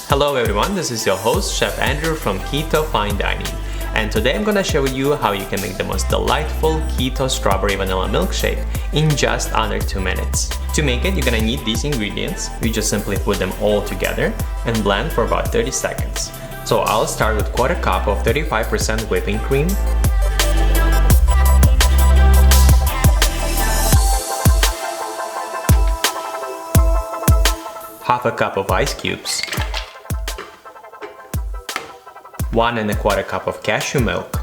Hello everyone, this is your host Chef Andrew from Keto Fine Dining, and today I'm gonna share with you how you can make the most delightful keto strawberry vanilla milkshake in just under 2 minutes. To make it, you're gonna need these ingredients. You just simply put them all together and blend for about 30 seconds. So I'll start with 1/4 cup of 35% whipping cream, half a cup of ice cubes, 1 1/4 cup of cashew milk,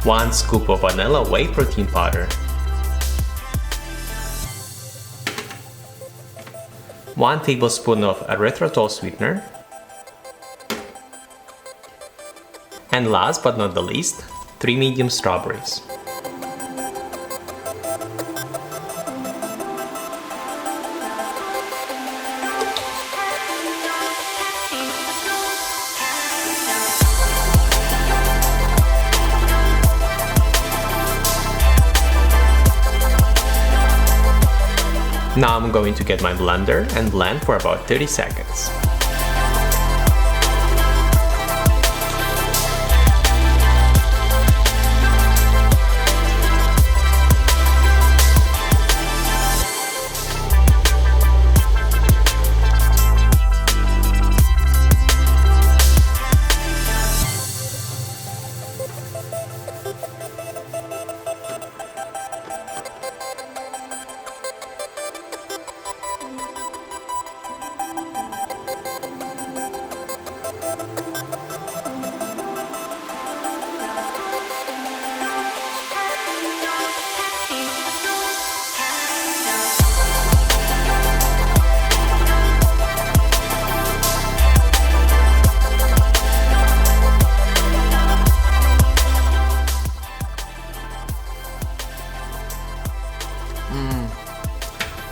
one scoop of vanilla whey protein powder, 1 tablespoon of erythritol sweetener, and last but not the least, 3 medium strawberries. Now I'm going to get my blender and blend for about 30 seconds.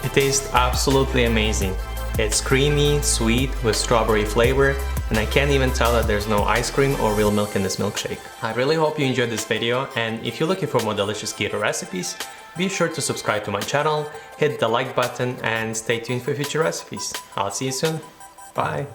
It tastes absolutely amazing. It's creamy, sweet, with strawberry flavor, and I can't even tell that there's no ice cream or real milk in this milkshake. I really hope you enjoyed this video, and if you're looking for more delicious keto recipes, be sure to subscribe to my channel, hit the like button, and stay tuned for future recipes. I'll see you soon. Bye!